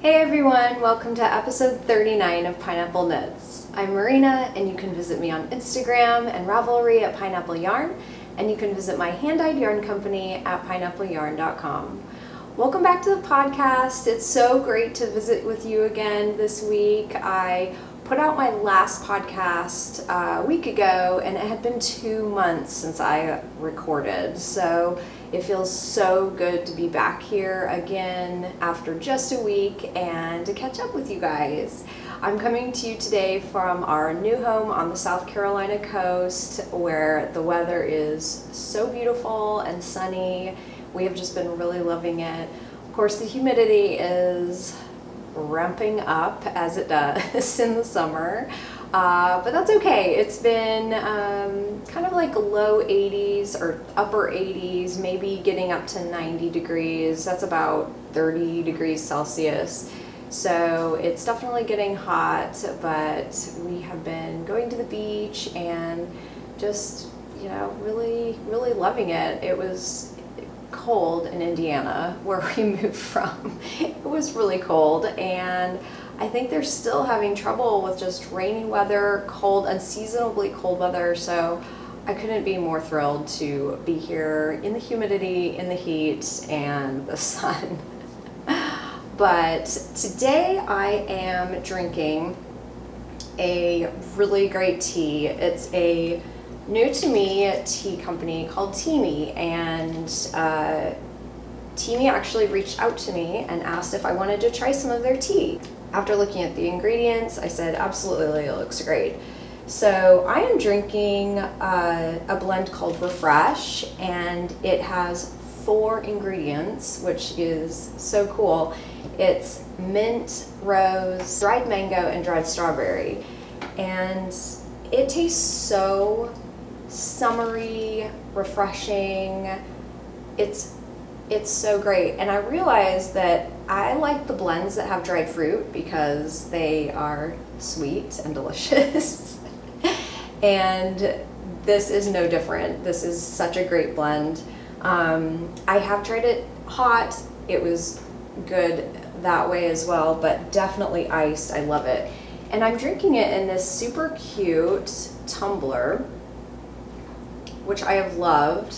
Hey everyone, welcome to episode 39 of Pineapple Knits. I'm Marina, and you can visit me on Instagram and Ravelry at Pineapple Yarn, and you can visit my hand-dyed yarn company at pineappleyarn.com. Welcome back to the podcast. It's so great to visit with you again this week. I put out my last podcast a week ago, and it had been 2 months since I recorded, so it feels so good to be back here again after just a week and to catch up with you guys. I'm coming to you today from our new home on the South Carolina coast, where the weather is so beautiful and sunny. We have just been really loving it. Of course, the humidity is ramping up as it does in the summer, but that's okay. It's been kind of like low 80s or upper 80s, maybe getting up to 90 degrees. That's about 30 degrees Celsius. So it's definitely getting hot, but we have been going to the beach and just, really, really loving it. It was cold in Indiana, where we moved from. It was really cold, and I think they're still having trouble with just rainy weather, cold, unseasonably cold weather, so I couldn't be more thrilled to be here in the humidity, in the heat, and the sun. But today I am drinking a really great tea. It's a new to me tea company called Teami, and Teami actually reached out to me and asked if I wanted to try some of their tea. After looking at the ingredients, I said absolutely, it looks great. So I am drinking a blend called Refresh, and it has 4 ingredients, which is so cool. It's mint, rose, dried mango, and dried strawberry, and it tastes so summery, refreshing. It's so great. And I realized that I like the blends that have dried fruit because they are sweet and delicious. And this is no different. This is such a great blend. I have tried it hot. It was good that way as well, but definitely iced. I love it. And I'm drinking it in this super cute tumbler, which I have loved.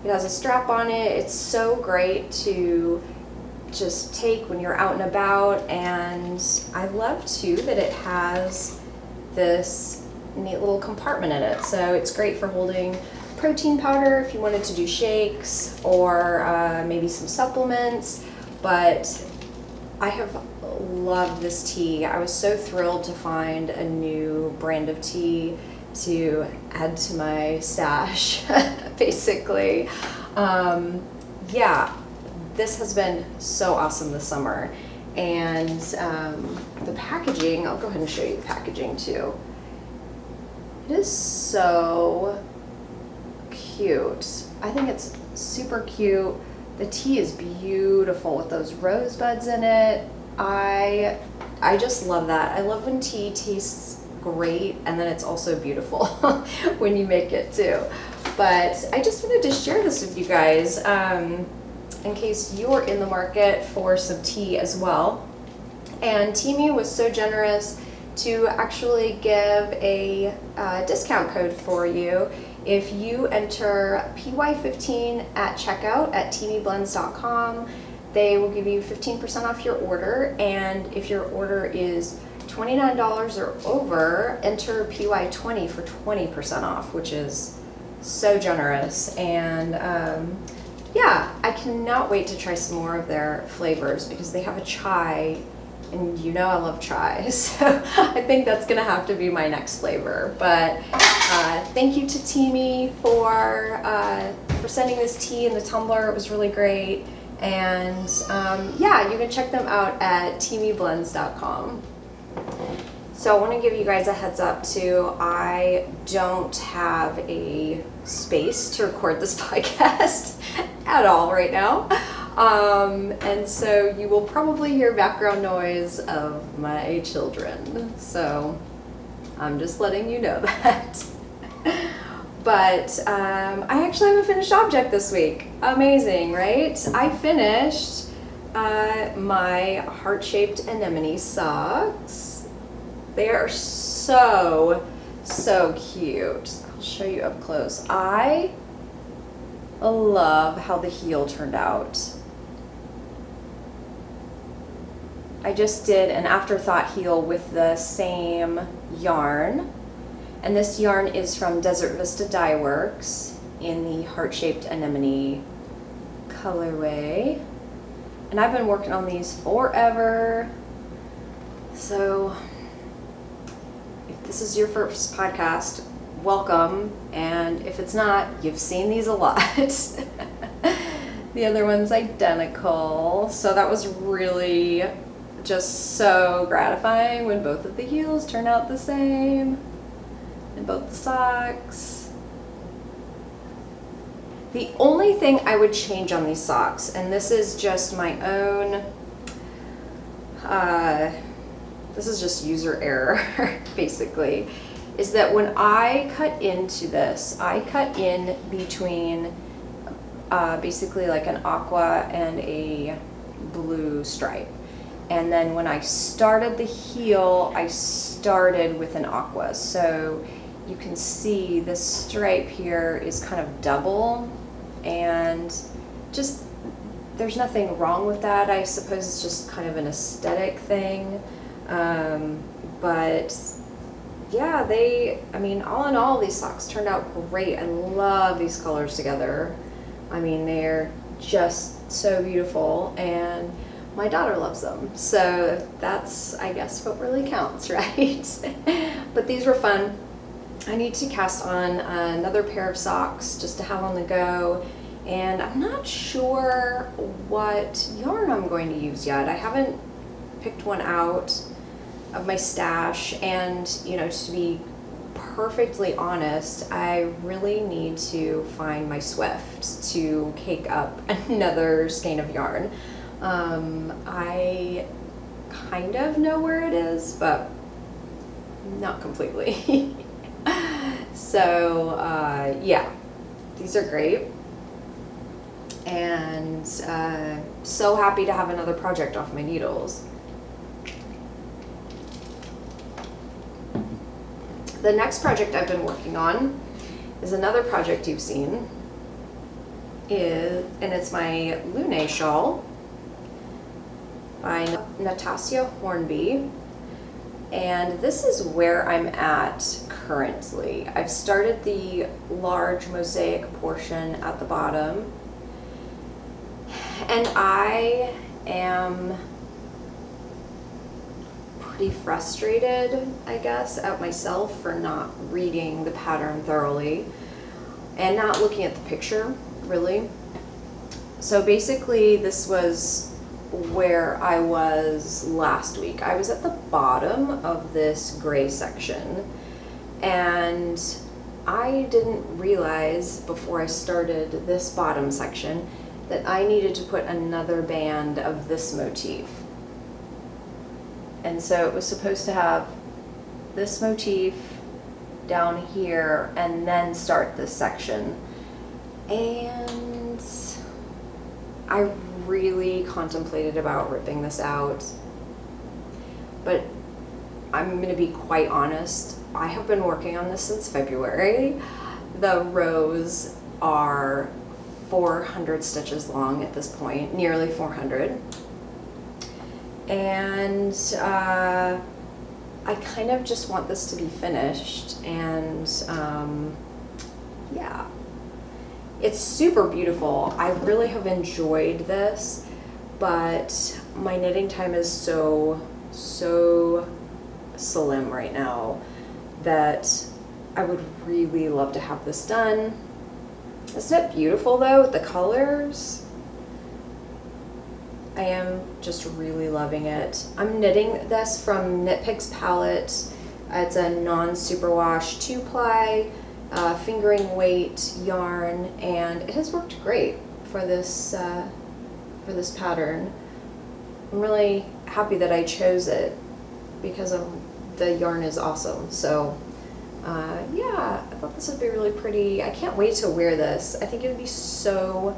It has a strap on it. It's so great to just take when you're out and about, and I love too that it has this neat little compartment in it. So it's great for holding protein powder if you wanted to do shakes, or maybe some supplements. But I have loved this tea. I was so thrilled to find a new brand of tea to add to my stash, basically. Yeah, this has been so awesome this summer. And the packaging, I'll go ahead and show you the packaging too. It is so cute. I think it's super cute. The tea is beautiful with those rosebuds in it. I just love that. I love when tea tastes great, and then it's also beautiful when you make it too. But I just wanted to share this with you guys in case you're in the market for some tea as well. And Teami was so generous to actually give a discount code for you. If you enter PY15 at checkout at teamiblends.com, they will give you 15% off your order, and if your order is $29 or over, enter PY20 for 20% off, which is so generous. And yeah, I cannot wait to try some more of their flavors because they have a chai, and I love chai, so I think that's gonna have to be my next flavor. But thank you to Teami for sending this tea in the tumbler. It was really great. And yeah, you can check them out at teamiblends.com. So I want to give you guys a heads up too. I don't have a space to record this podcast at all right now. And so you will probably hear background noise of my children. So I'm just letting you know that. But I actually have a finished object this week. Amazing, right? I finished my heart-shaped anemone socks. They are so cute. I'll show you up close. I love how the heel turned out. I just did an afterthought heel with the same yarn, and this yarn is from Vista Dyeworks in the heart-shaped anemone colorway. And I've been working on these forever. So if this is your first podcast, welcome. And if it's not, you've seen these a lot. The other one's identical. So that was really just so gratifying when both of the heels turn out the same and both the socks. The only thing I would change on these socks, and this is just my own, this is just user error basically, is that when I cut into this, I cut in between basically like an aqua and a blue stripe. And then when I started the heel, I started with an aqua. So you can see this stripe here is kind of double, and just there's nothing wrong with that. I suppose it's just kind of an aesthetic thing. But yeah, I mean, all in all, these socks turned out great. I love these colors together. I mean, they're just so beautiful, and my daughter loves them. So that's, I guess, what really counts, right? But these were fun. I need to cast on another pair of socks just to have on the go, and I'm not sure what yarn I'm going to use yet. I haven't picked one out of my stash, and you know, to be perfectly honest, I really need to find my Swift to cake up another skein of yarn. I kind of know where it is, but not completely. So yeah, these are great, and so happy to have another project off my needles. The next project I've been working on is another project you've seen, and it's my Lunae Shawl by Natasja Hornby. And this is where I'm at currently. I've started the large mosaic portion at the bottom, and I am pretty frustrated, I guess, at myself for not reading the pattern thoroughly and not looking at the picture, really. So basically, this was where I was last week. I was at the bottom of this gray section, and I didn't realize before I started this bottom section that I needed to put another band of this motif. And so it was supposed to have this motif down here and then start this section. And I really contemplated about ripping this out, but I'm going to be quite honest, I have been working on this since February. The rows are 400 stitches long at this point, nearly 400. And I kind of just want this to be finished, and yeah. It's super beautiful. I really have enjoyed this, but my knitting time is so slim right now that I would really love to have this done. Isn't it beautiful though, with the colors? I am just really loving it. I'm knitting this from Knit Picks palette. It's a non-superwash 2-ply. Fingering weight yarn, and it has worked great for this pattern. I'm really happy that I chose it because the yarn is awesome. So yeah, I thought this would be really pretty. I can't wait to wear this. I think it would be so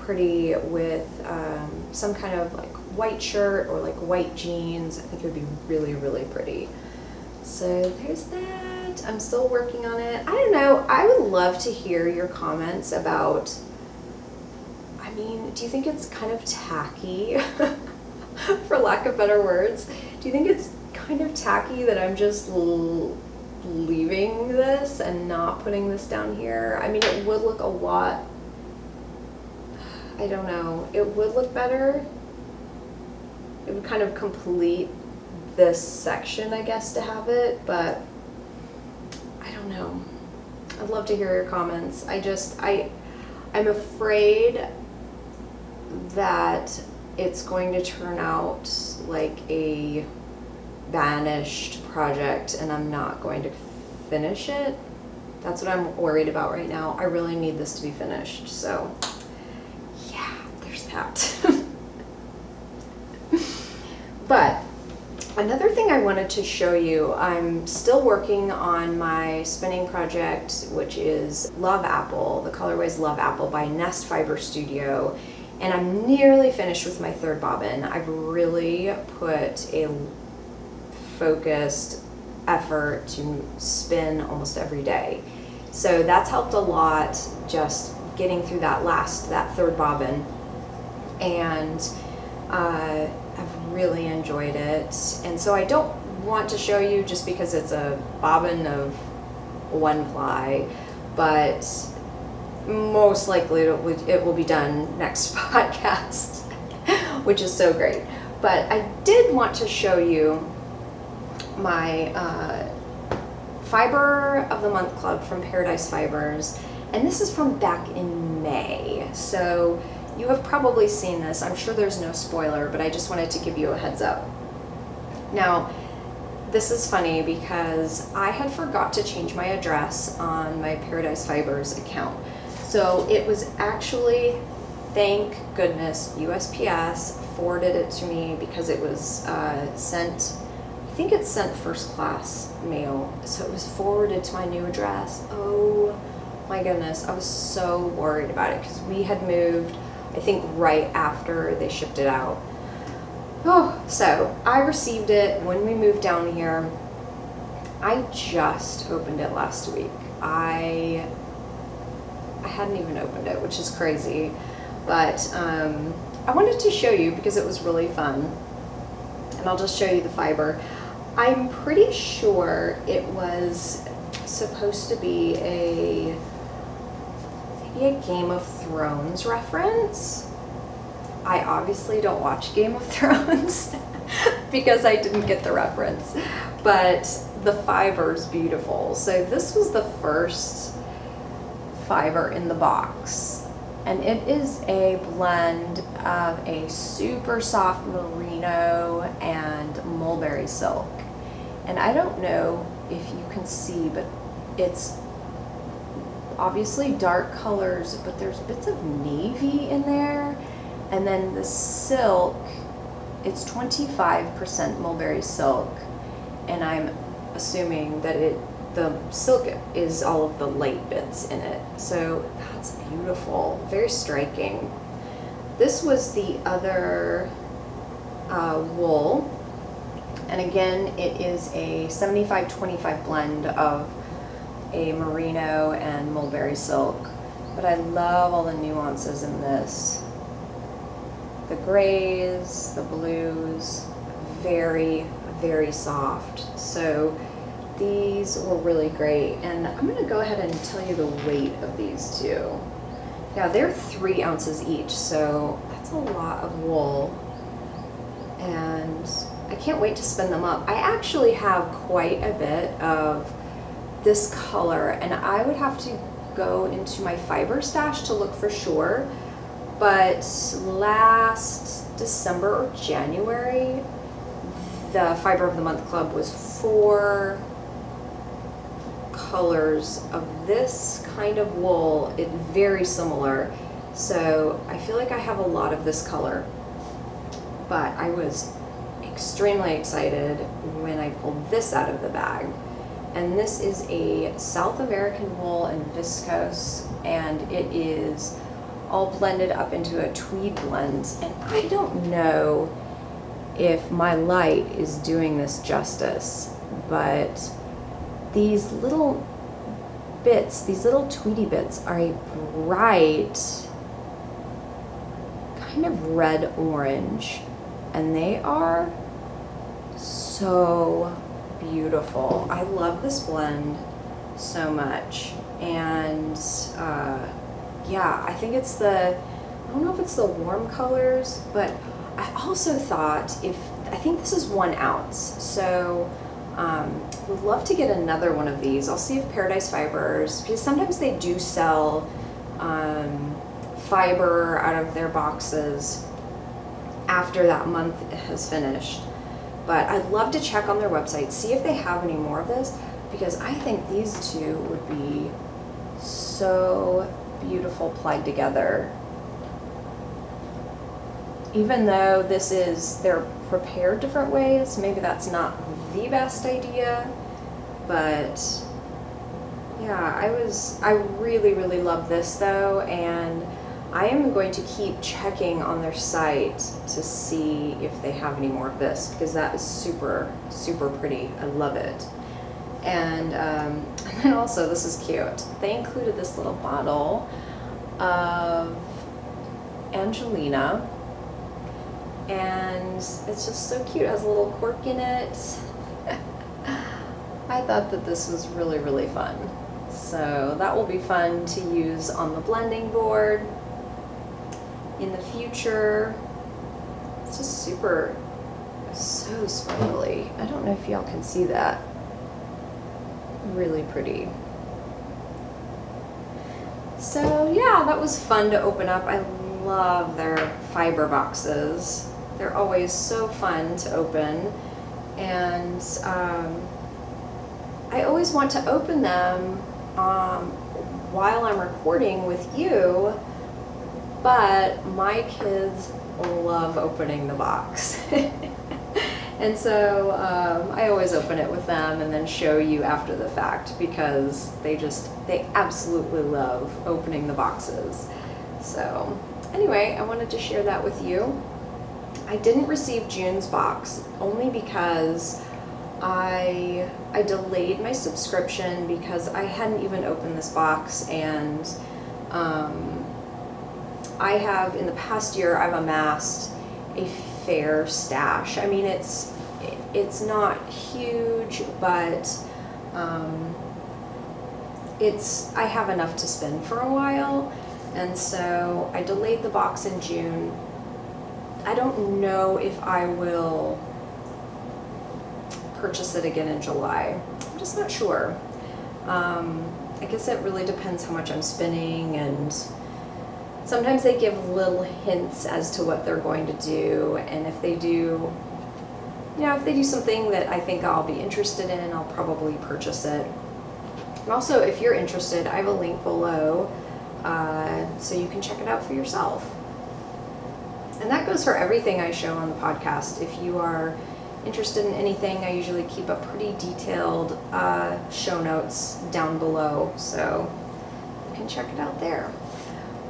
pretty with some kind of like white shirt or like white jeans. I think it would be really, really pretty. So there's that. I'm still working on it. I don't know. I would love to hear your comments about, I mean, do you think it's kind of tacky, for lack of better words? Do you think it's kind of tacky that I'm just leaving this and not putting this down here? I mean, it would look a lot, I don't know, it would look better. It would kind of complete this section, I guess, to have it, but I don't know. I'd love to hear your comments. I'm afraid that it's going to turn out like a vanished project and I'm not going to finish it. That's what I'm worried about right now. I really need this to be finished, so yeah, there's that. But another thing I wanted to show you, I'm still working on my spinning project, which is Love Apple. The colorway's Love Apple by Nest Fiber Studio. And I'm nearly finished with my third bobbin. I've really put a focused effort to spin almost every day. So that's helped a lot, just getting through that third bobbin. And I've really enjoyed it. And so I don't want to show you just because it's a bobbin of one ply, but most likely it will be done next podcast, which is so great. But I did want to show you my Fiber of the Month Club from Paradise Fibers, and this is from back in May. So you have probably seen this. I'm sure there's no spoiler, but I just wanted to give you a heads up. Now, this is funny because I had forgot to change my address on my Paradise Fibers account. So it was actually, thank goodness, USPS forwarded it to me because it was sent, I think it's sent first class mail. So it was forwarded to my new address. Oh my goodness, I was so worried about it because we had moved, I think, right after they shipped it out. Oh, so I received it when we moved down here. I just opened it last week. I hadn't even opened it, which is crazy. But I wanted to show you because it was really fun. And I'll just show you the fiber. I'm pretty sure it was supposed to be maybe a Game of Thrones reference. I obviously don't watch Game of Thrones because I didn't get the reference, but the fiber's beautiful. So this was the first fiber in the box, and it is a blend of a super soft merino and mulberry silk. And I don't know if you can see, but it's obviously dark colors, but there's bits of navy in there. And then the silk, it's 25% mulberry silk, and I'm assuming that the silk is all of the light bits in it. So that's beautiful, very striking. This was the other wool, and again, it is a 75-25 blend of a merino and mulberry silk. But I love all the nuances in this. The grays, the blues, very, very soft. So these were really great. And I'm gonna go ahead and tell you the weight of these two. Yeah, they're 3 ounces each, so that's a lot of wool. And I can't wait to spin them up. I actually have quite a bit of this color, and I would have to go into my fiber stash to look for sure. But last December or January, the Fiber of the Month Club was 4 colors of this kind of wool. It's very similar. So I feel like I have a lot of this color. But I was extremely excited when I pulled this out of the bag. And this is a South American wool and viscose, and it is all blended up into a tweed blend. And I don't know if my light is doing this justice, but these little bits, these little tweedy bits, are a bright kind of red orange, and they are so beautiful. I love this blend so much. And yeah, I think it's I don't know if it's the warm colors, but I also thought I think this is 1 ounce, so would love to get another one of these. I'll see if Paradise Fibers, because sometimes they do sell fiber out of their boxes after that month has finished. But I'd love to check on their website, see if they have any more of this, because I think these two would be so beautiful plied together. Even though they're prepared different ways, maybe that's not the best idea, but yeah, I really, really love this though, and I am going to keep checking on their site to see if they have any more of this, because that is super, super pretty. I love it. And then also, this is cute. They included this little bottle of Angelina, and it's just so cute. It has a little cork in it. I thought that this was really, really fun. So that will be fun to use on the blending board in the future. It's just so sparkly. I don't know if y'all can see that. Really pretty. So yeah, that was fun to open up. I love their fiber boxes. They're always so fun to open, and I always want to open them while I'm recording with you, but my kids love opening the box. And so I always open it with them and then show you after the fact, because they absolutely love opening the boxes. So anyway, I wanted to share that with you. I didn't receive June's box only because I delayed my subscription because I hadn't even opened this box, and I have, in the past year, I've amassed a fair stash. I mean, it's not huge, but I have enough to spend for a while, and so I delayed the box in June. I don't know if I will purchase it again in July. I'm just not sure. I guess it really depends how much I'm spending, and sometimes they give little hints as to what they're going to do, and if they do, if they do something that I think I'll be interested in, I'll probably purchase it. And also, if you're interested, I have a link below, so you can check it out for yourself. And that goes for everything I show on the podcast. If you are interested in anything, I usually keep a pretty detailed show notes down below, so you can check it out there.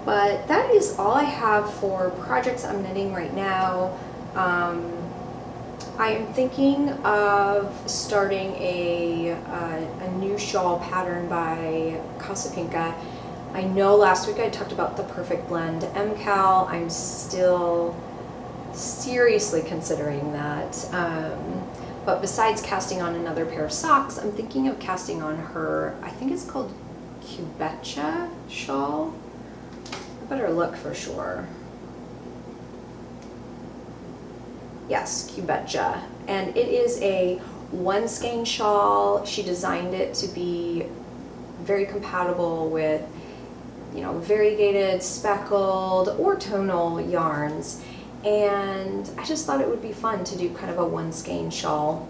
But that is all I have for projects I'm knitting right now. I am thinking of starting a new shawl pattern by Casapinka. I know last week I talked about the Perfect Blend MCal. I'm still seriously considering that. But besides casting on another pair of socks, I'm thinking of casting on her, I think it's called Cubetcha shawl. I better look for sure. Yes, Cubetcha. And it is a one skein shawl. She designed it to be very compatible with, variegated, speckled, or tonal yarns. And I just thought it would be fun to do kind of a one skein shawl.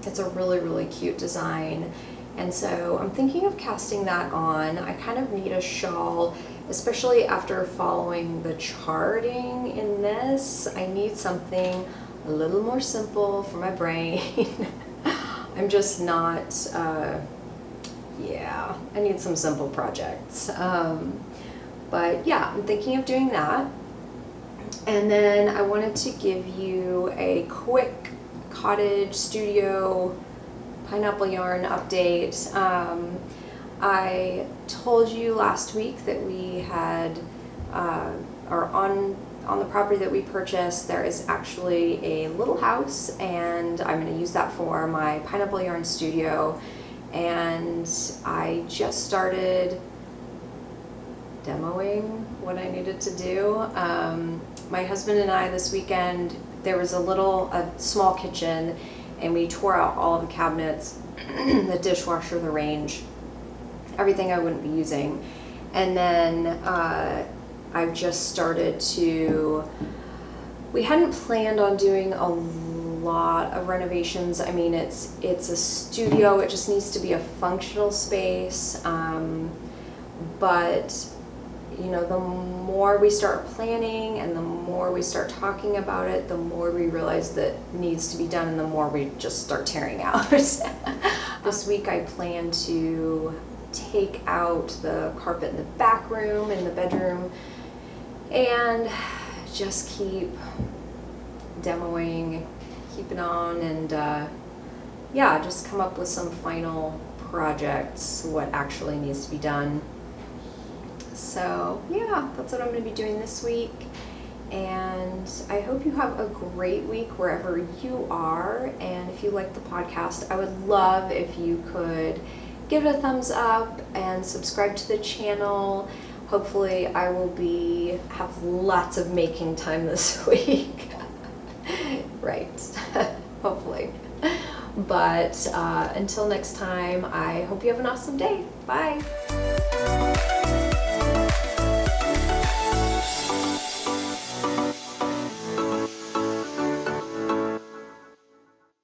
It's a really, really cute design. And so I'm thinking of casting that on. I kind of need a shawl, especially after following the charting in this. I need something a little more simple for my brain. I'm just not, I need some simple projects. But yeah, I'm thinking of doing that. And then I wanted to give you a quick cottage studio pineapple yarn update. I told you last week that we had, or on the property that we purchased, there is actually a little house, and I'm going to use that for my pineapple yarn studio. And I just started demoing what I needed to do. My husband and I this weekend, there was a small kitchen, and we tore out all of the cabinets, the dishwasher, the range, everything I wouldn't be using. And then I've just started to, we hadn't planned on doing a lot of renovations. I mean, it's a studio, it just needs to be a functional space. But you know, the more we start planning and the more we start talking about it, the more we realize that needs to be done, and the more we just start tearing out. This week I plan to take out the carpet in the back room, in the bedroom, and just keep demoing, keep it on, and yeah, just come up with some final projects, what actually needs to be done. So yeah, that's what I'm going to be doing this week, and I hope you have a great week wherever you are. And if you like the podcast, I would love if you could give it a thumbs up and subscribe to the channel. Hopefully I will have lots of making time this week. Right. Hopefully. But until next time, I hope you have an awesome day. Bye.